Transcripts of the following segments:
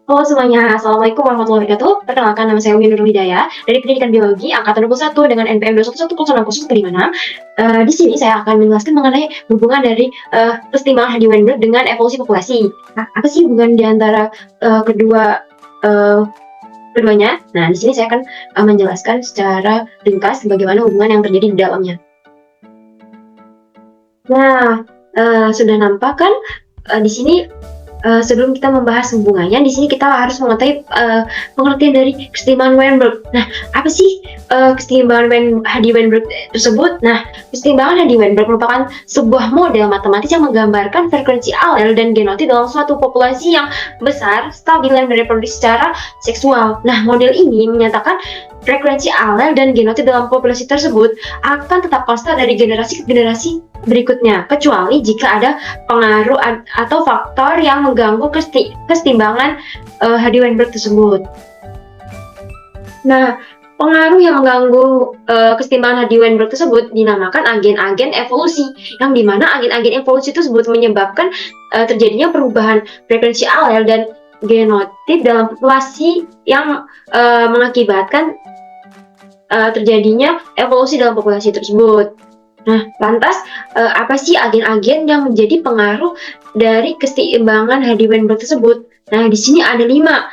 Halo semuanya, Assalamualaikum warahmatullahi wabarakatuh. Perkenalkan, nama saya Umi Nurul Hidayah dari Pendidikan Biologi Angkatan 21 dengan NPM 2110060. Di sini saya akan menjelaskan mengenai hubungan dari kesetimbangan Hardy Weinberg dengan evolusi populasi. Nah, apa sih hubungan di antara keduanya? Nah, di sini saya akan menjelaskan secara ringkas bagaimana hubungan yang terjadi di dalamnya. Nah, sudah nampak kan di sini. Sebelum kita membahas hubungannya, di sini kita harus mengetahui pengertian dari kesetimbangan Weinberg. Nah, apa sih kesetimbangan Hardy Weinberg tersebut? Nah, kesetimbangan Hardy Weinberg merupakan sebuah model matematis yang menggambarkan frekuensi alel dan genotip dalam suatu populasi yang besar, stabil, dan bereproduksi secara seksual. Nah, model ini menyatakan frekuensi alel dan genotip dalam populasi tersebut akan tetap konstan dari generasi ke generasi berikutnya, kecuali jika ada pengaruh atau faktor yang mengganggu kesetimbangan Hardy Weinberg tersebut. Nah, pengaruh yang mengganggu kesetimbangan Hardy Weinberg tersebut dinamakan agen-agen evolusi, yang dimana agen-agen evolusi tersebut menyebabkan terjadinya perubahan frekuensi alel dan genotip dalam populasi yang mengakibatkan terjadinya evolusi dalam populasi tersebut. Nah, lantas apa sih agen-agen yang menjadi pengaruh dari keseimbangan Hardy Weinberg tersebut? Nah, di sini ada lima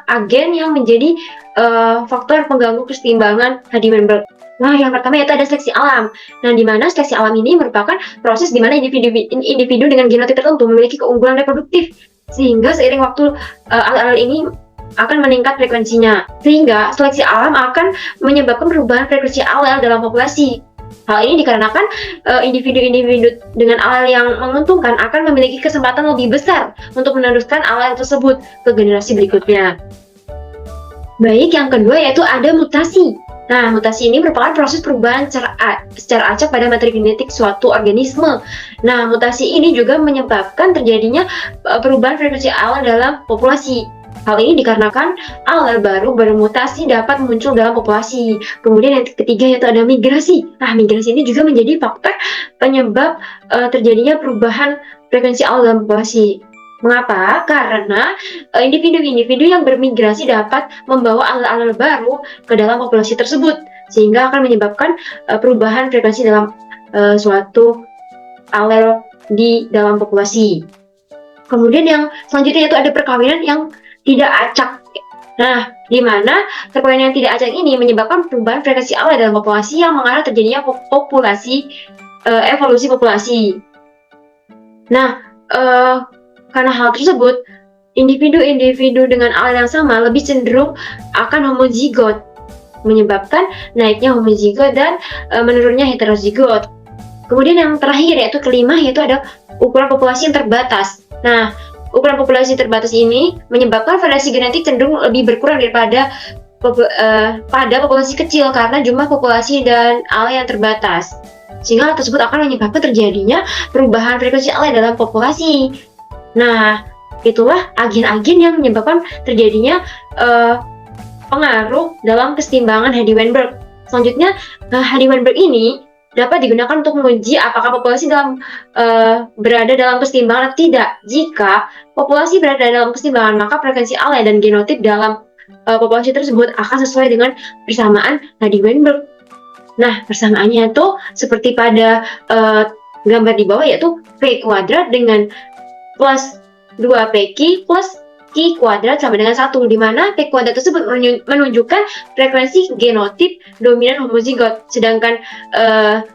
agen yang menjadi faktor pengganggu keseimbangan Hardy Weinberg. Nah, yang pertama yaitu ada seleksi alam. Nah, di mana seleksi alam ini merupakan proses di mana individu dengan genotip tertentu memiliki keunggulan reproduktif, sehingga seiring waktu alel ini akan meningkat frekuensinya, sehingga seleksi alam akan menyebabkan perubahan frekuensi alel dalam populasi. Hal ini dikarenakan individu-individu dengan alel yang menguntungkan akan memiliki kesempatan lebih besar untuk meneruskan alel tersebut ke generasi berikutnya. Baik, yang kedua yaitu ada mutasi. Nah, mutasi ini merupakan proses perubahan secara acak pada materi genetik suatu organisme. Nah, mutasi ini juga menyebabkan terjadinya perubahan frekuensi alel dalam populasi. Hal ini dikarenakan alel baru bermutasi dapat muncul dalam populasi. Kemudian yang ketiga yaitu ada migrasi. Nah, migrasi ini juga menjadi faktor penyebab terjadinya perubahan frekuensi alel dalam populasi. Mengapa? Karena individu-individu yang bermigrasi dapat membawa alel-alel baru ke dalam populasi tersebut, sehingga akan menyebabkan perubahan frekuensi dalam suatu alel di dalam populasi. Kemudian yang selanjutnya yaitu ada perkawinan yang tidak acak. Nah, di mana perkawinan yang tidak acak ini menyebabkan perubahan frekuensi alel dalam populasi yang mengarah terjadinya evolusi populasi. Nah, karena hal tersebut, individu-individu dengan alel yang sama lebih cenderung akan homozigot, menyebabkan naiknya homozigot dan menurunnya heterozigot. Kemudian yang terakhir yaitu kelima yaitu ada ukuran populasi yang terbatas. Nah, ukuran populasi terbatas ini menyebabkan variasi genetik cenderung lebih berkurang daripada pada populasi kecil karena jumlah populasi dan alel yang terbatas. Sehingga hal tersebut akan menyebabkan terjadinya perubahan frekuensi alel dalam populasi. Nah, itulah agen-agen yang menyebabkan terjadinya pengaruh dalam kesetimbangan Hardy Weinberg. Selanjutnya, Hardy Weinberg ini dapat digunakan untuk menguji apakah populasi berada dalam kesetimbangan atau tidak. Jika populasi berada dalam kesetimbangan, maka frekuensi alel dan genotip dalam populasi tersebut akan sesuai dengan persamaan Hardy Weinberg. Nah, persamaannya itu seperti pada gambar di bawah, yaitu P kuadrat dengan plus 2PQ plus Q kuadrat sama dengan 1, di mana P kuadrat tersebut menunjukkan frekuensi genotip dominan homozigot, sedangkan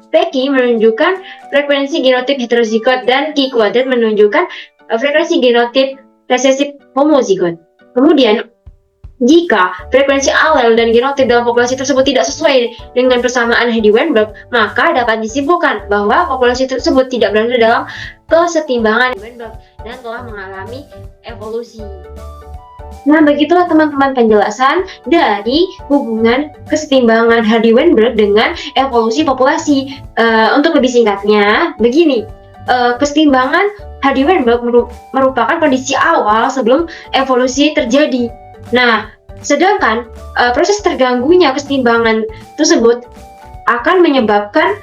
PQ menunjukkan frekuensi genotip heterozigot dan Q kuadrat menunjukkan frekuensi genotip resesif homozigot. Kemudian, jika frekuensi alel dan genotip dalam populasi tersebut tidak sesuai dengan persamaan Hardy Weinberg, maka dapat disimpulkan bahwa populasi tersebut tidak berada dalam kesetimbangan Hardy Weinberg dan telah mengalami evolusi. Nah, begitulah teman-teman penjelasan dari hubungan kesetimbangan Hardy Weinberg dengan evolusi populasi. Untuk lebih singkatnya, begini, kesetimbangan Hardy Weinberg merupakan kondisi awal sebelum evolusi terjadi. Nah, sedangkan proses terganggunya kesetimbangan tersebut akan menyebabkan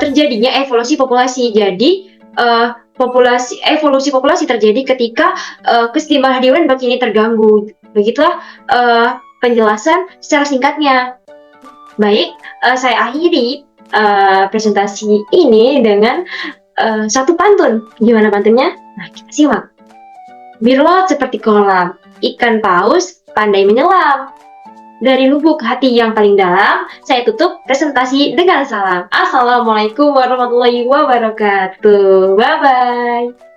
terjadinya evolusi populasi. Jadi, evolusi populasi terjadi ketika keseimbangan hadirin begini terganggu. Begitulah penjelasan secara singkatnya. Baik, saya akhiri presentasi ini dengan satu pantun. Gimana pantunnya? Nah, kita simak. Biru laut seperti kolam, ikan paus pandai menyelam. Dari lubuk hati yang paling dalam, saya tutup presentasi dengan salam. Assalamualaikum warahmatullahi wabarakatuh. Bye-bye.